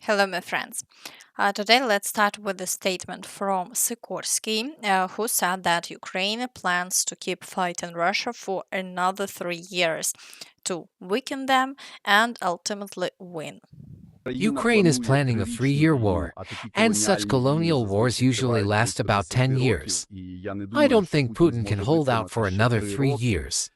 Hello, my friends. Today, let's start with a statement from Sikorsky, who said that Ukraine plans to keep fighting Russia for another 3 years to weaken them and ultimately win. Ukraine is planning a 3-year war, and such colonial wars usually last about 10 years. I don't think Putin can hold out for another 3 years.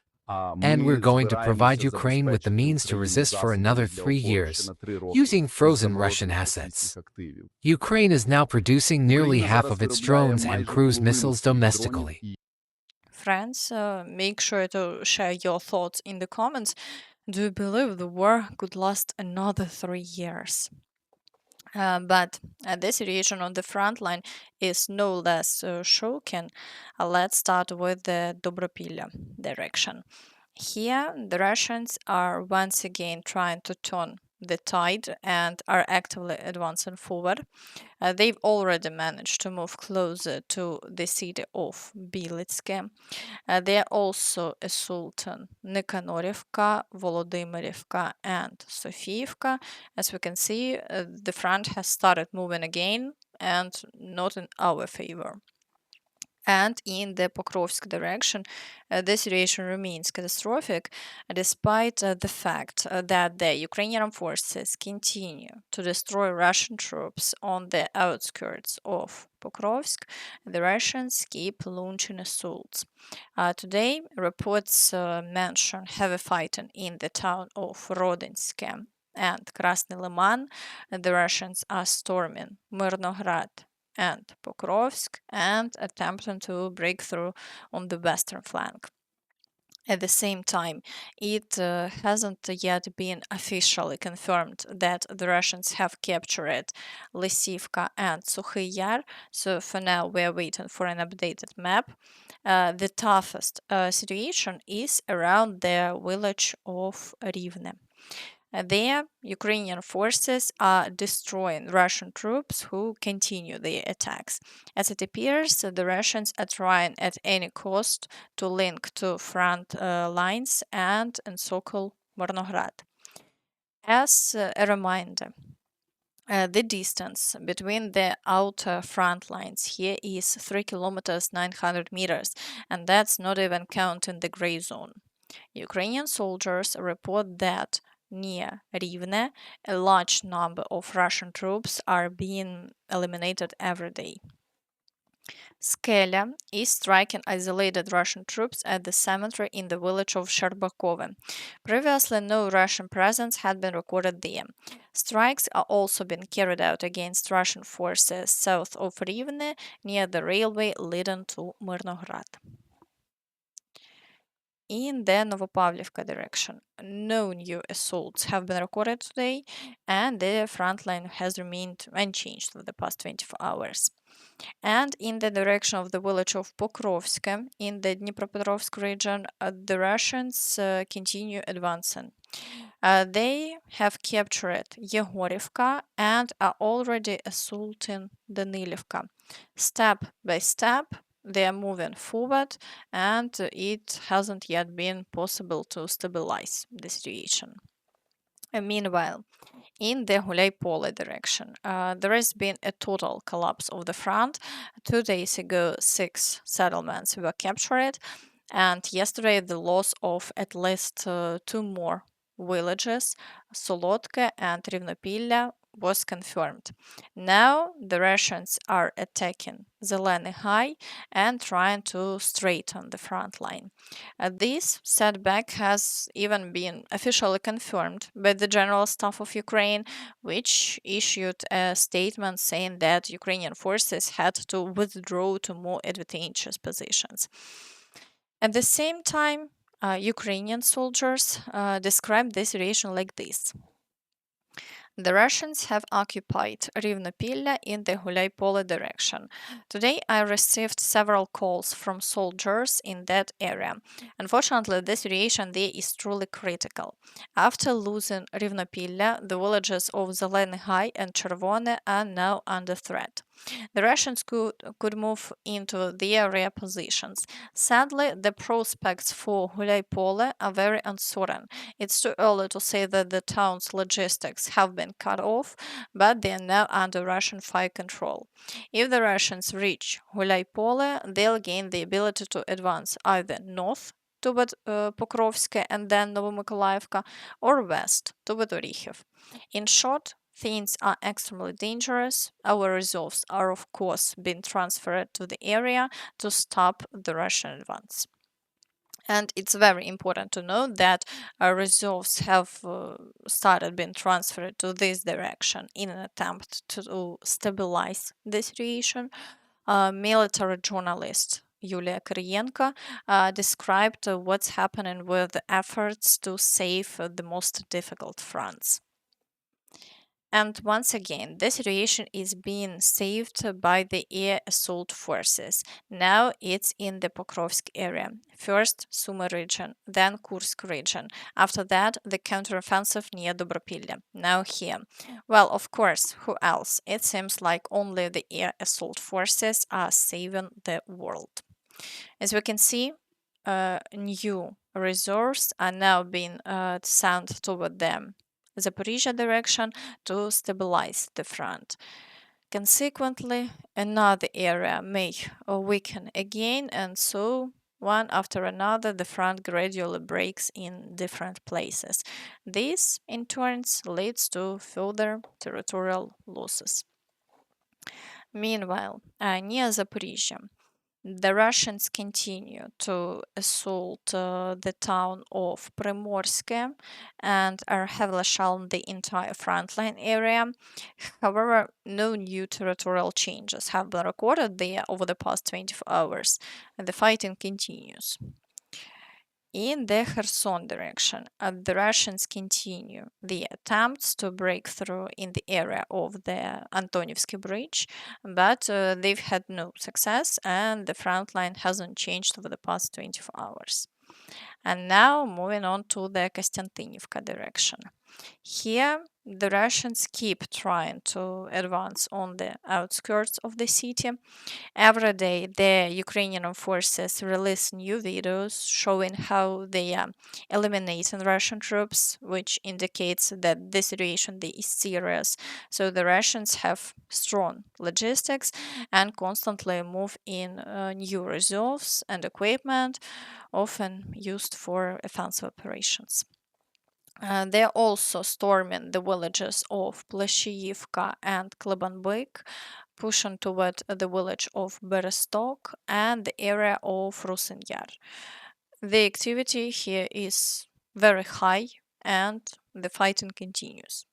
And we're going to provide Ukraine with the means to resist for another 3 years, using frozen Russian assets. Ukraine is now producing nearly half of its drones and cruise missiles domestically. Friends, make sure to share your thoughts in the comments. Do you believe the war could last another 3 years? But the situation on the front line is no less shocking. Let's start with the Dobropillia direction. Here, the Russians are once again trying to turn the tide and are actively advancing forward. They've already managed to move closer to the city of Bilitske. They are also assaulting Nikhanorivka, Volodymyrivka, and Sofiivka. As we can see, the front has started moving again and not in our favor. And in the Pokrovsk direction, the situation remains catastrophic, despite the fact that the Ukrainian forces continue to destroy Russian troops on the outskirts of Pokrovsk. The Russians keep launching assaults. Today, reports mention heavy fighting in the town of Rodinske and Krasny Lyman. The Russians are storming Myrnohrad and Pokrovsk and attempting to break through on the western flank. At the same time, it hasn't yet been officially confirmed that the Russians have captured Lysivka and Sukhy Yar, so for now we're waiting for an updated map. The toughest situation is around the village of Rivne. There, Ukrainian forces are destroying Russian troops who continue their attacks. As it appears, the Russians are trying at any cost to link to front lines and encircle Myrnohrad. As a reminder, the distance between the outer front lines here is 3 kilometers 900 meters, and that's not even counting the gray zone. Ukrainian soldiers report that near Rivne, a large number of Russian troops are being eliminated every day. Skelya is striking isolated Russian troops at the cemetery in the village of Sherbakove. Previously, no Russian presence had been recorded there. Strikes are also being carried out against Russian forces south of Rivne near the railway leading to Myrnohrad. In the Novopavlivka direction, no new assaults have been recorded today, and the front line has remained unchanged for the past 24 hours. And in the direction of the village of Pokrovsk, in the Dnipropetrovsk region, the Russians continue advancing. They have captured Yegorivka and are already assaulting Danilivka. Step by step, they are moving forward, and it hasn't yet been possible to stabilize the situation. Meanwhile, in the Huliaipole direction, there has been a total collapse of the front. 2 days ago, 6 settlements were captured, and yesterday, the loss of at least 2 more villages, Solotka and Rivnopillia, was confirmed. Now the Russians are attacking Zeleny High and trying to straighten the front line. This setback has even been officially confirmed by the General Staff of Ukraine, which issued a statement saying that Ukrainian forces had to withdraw to more advantageous positions. At the same time, Ukrainian soldiers described the situation like this. The Russians have occupied Rivnopillia in the Huliaipole direction. Today, I received several calls from soldiers in that area. Unfortunately, the situation there is truly critical. After losing Rivnopillia, the villages of Zeleny High and Chervone are now under threat. The Russians could move into the area positions. Sadly, the prospects for Huliaipole are very uncertain. It's too early to say that the town's logistics have been cut off, but they are now under Russian fire control. If the Russians reach Huliaipole, they'll gain the ability to advance either north toward Pokrovsk and then Novomykolaiivka, or west toward Orikhiv. In short, things are extremely dangerous. Our reserves are, of course, being transferred to the area to stop the Russian advance. And it's very important to note that reserves have started being transferred to this direction in an attempt to stabilize the situation. Military journalist Yulia Koryenko described what's happening with the efforts to save the most difficult fronts. And once again, the situation is being saved by the air assault forces. Now it's in the Pokrovsk area. First, Sumy region, then Kursk region. After that, the counteroffensive near Dobropillia. Now here. Well, of course, who else? It seems like only the air assault forces are saving the world. As we can see, new resources are now being sent toward them Zaporizhzhia direction to stabilize the front. Consequently, another area may weaken again, and so one after another, the front gradually breaks in different places. This, in turn, leads to further territorial losses. Meanwhile, near Zaporizhzhia, the Russians continue to assault the town of Prymorske and are heavily shelling the entire frontline area. However, no new territorial changes have been recorded there over the past 24 hours, and the fighting continues. In the Kherson direction, the Russians continue the attempts to break through in the area of the Antonivskyi Bridge, but they've had no success and the front line hasn't changed over the past 24 hours. And now moving on to the Kostiantynivka direction. Here, the Russians keep trying to advance on the outskirts of the city. Every day, the Ukrainian forces release new videos showing how they are eliminating Russian troops, which indicates that the situation is serious. So the Russians have strong logistics and constantly move in new reserves and equipment, often used for offensive operations. They're also storming the villages of Plashiyivka and Klebanbyk, pushing toward the village of Berestok and the area of Rusinyar. The activity here is very high and the fighting continues.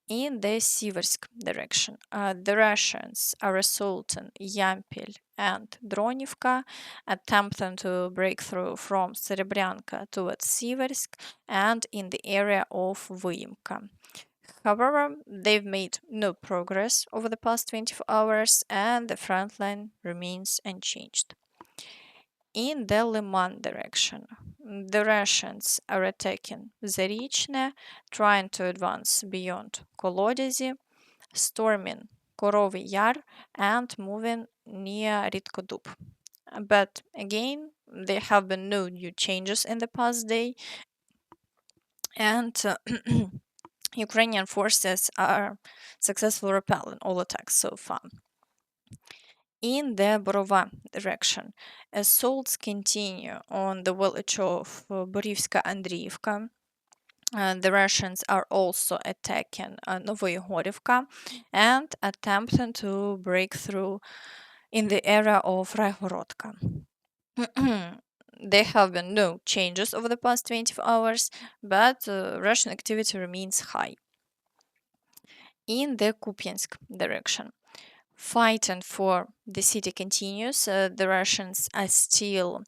In the Siversk direction, the Russians are assaulting Yampil and Dronivka, attempting to break through from Serebryanka towards Siversk and in the area of Vyimka. However, they've made no progress over the past 24 hours and the front line remains unchanged. In the Lyman direction, the Russians are attacking Dvorichna, trying to advance beyond Kolodezi, storming Korovy Yar, and moving near Ritkodub. But again, there have been no new changes in the past day, and Ukrainian forces are successfully repelling all attacks so far. In the Borova direction, assaults continue on the village of Borivska Andriivka. The Russians are also attacking Novoyegorivka and attempting to break through in the area of Raihorodka. There have been no changes over the past 24 hours, but Russian activity remains high. In the Kupiansk direction, fighting for the city continues. The Russians are still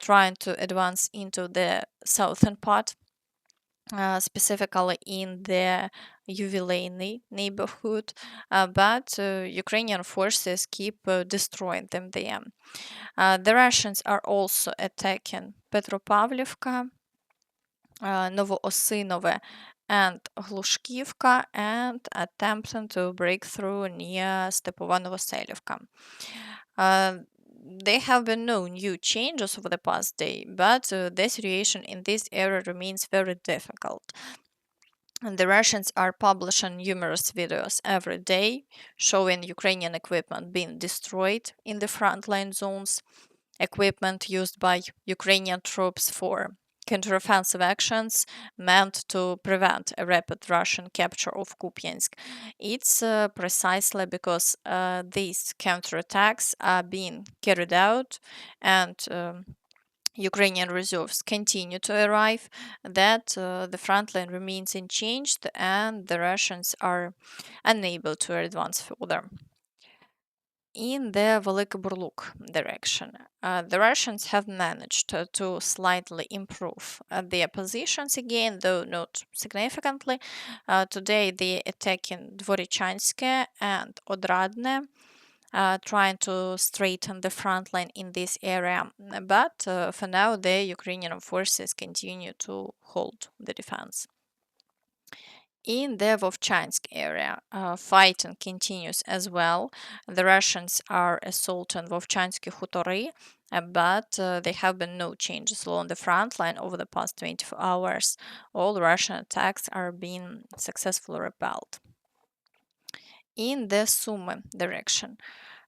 trying to advance into the southern part, specifically in the Yuvileyny neighborhood, but Ukrainian forces keep destroying them there. The Russians are also attacking Petropavlivka, Novoosynove, and Glushkivka and attempting to break through near Stepova Novoselivka. Uh, there have been no new changes over the past day, but the situation in this area remains very difficult. And the Russians are publishing numerous videos every day showing Ukrainian equipment being destroyed in the frontline zones, equipment used by Ukrainian troops for counteroffensive actions meant to prevent a rapid Russian capture of Kupiansk. It's precisely because these counterattacks are being carried out and Ukrainian reserves continue to arrive, that the front line remains unchanged and the Russians are unable to advance further. In the Velykyi Burluk direction, the Russians have managed to slightly improve their positions again, though not significantly. Today they attack in Dvorichna and Odradne, trying to straighten the front line in this area. But for now, the Ukrainian forces continue to hold the defense. In the Vovchansk area, fighting continues as well. The Russians are assaulting Vovchansky Hutory, but there have been no changes along the front line over the past 24 hours. All Russian attacks are being successfully repelled. In the Sumy direction,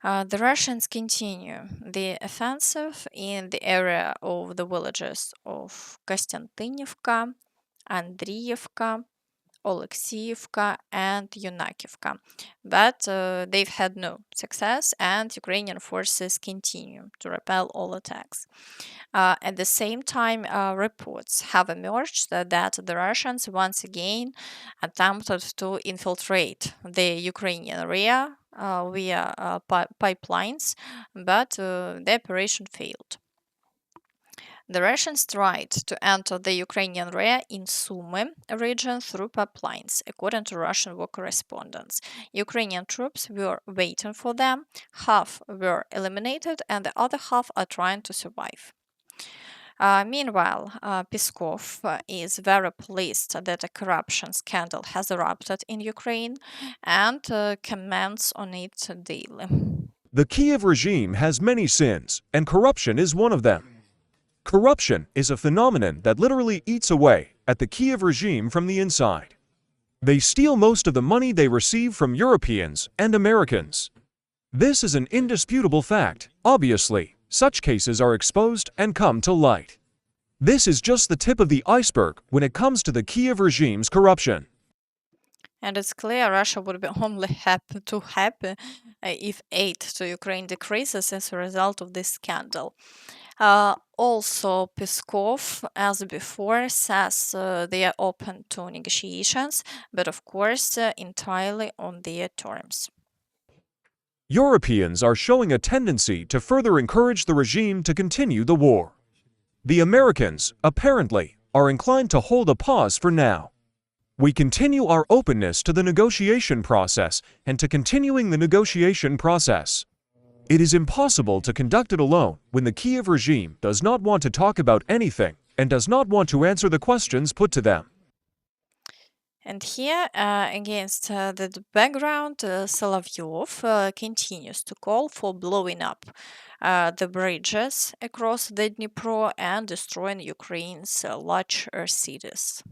the Russians continue the offensive in the area of the villages of Kostantinivka, Andriivka, Oleksiivka, and Yunakivka, but they've had no success, and Ukrainian forces continue to repel all attacks. At the same time, reports have emerged that the Russians once again attempted to infiltrate the Ukrainian area via pipelines, but the operation failed. The Russians tried to enter the Ukrainian area in Sumy region through pipelines, according to Russian war correspondents. Ukrainian troops were waiting for them, half were eliminated, and the other half are trying to survive. Meanwhile, Peskov is very pleased that a corruption scandal has erupted in Ukraine and comments on it daily. The Kiev regime has many sins, and corruption is one of them. Corruption is a phenomenon that literally eats away at the Kiev regime from the inside. They steal most of the money they receive from Europeans and Americans. This is an indisputable fact. Obviously, such cases are exposed and come to light. This is just the tip of the iceberg when it comes to the Kiev regime's corruption. And it's clear Russia would be only happy if aid to Ukraine decreases as a result of this scandal. Also, Peskov, as before, says they are open to negotiations, but of course, entirely on their terms. Europeans are showing a tendency to further encourage the regime to continue the war. The Americans, apparently, are inclined to hold a pause for now. We continue our openness to the negotiation process and to continuing the negotiation process. It is impossible to conduct it alone when the Kiev regime does not want to talk about anything and does not want to answer the questions put to them. And here, against the background, Solovyov continues to call for blowing up the bridges across the Dnipro and destroying Ukraine's large cities.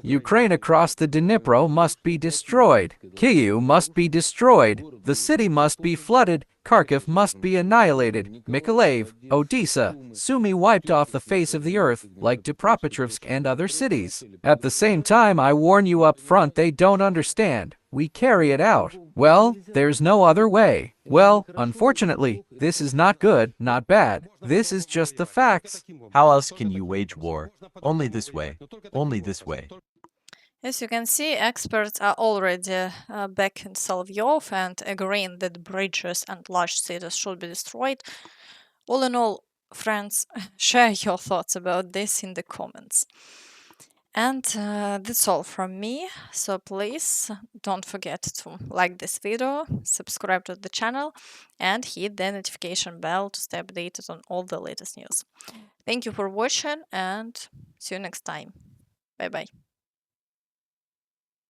Ukraine across the Dnipro must be destroyed. Kyiv must be destroyed. The city must be flooded. Kharkiv must be annihilated. Mykolaiv, Odessa, Sumy wiped off the face of the earth, like Dobropilsk and other cities. At the same time, I warn you up front, they don't understand. We carry it out. Well, there's no other way. Well, unfortunately, this is not good, not bad. This is just the facts. How else can you wage war? Only this way. Only this way. As you can see, experts are already backing Solovyov and agreeing that bridges and large cities should be destroyed. All in all, friends, share your thoughts about this in the comments. And that's all from me, so please don't forget to like this video, subscribe to the channel, and hit the notification bell to stay updated on all the latest news. Thank you for watching, and see you next time. Bye bye.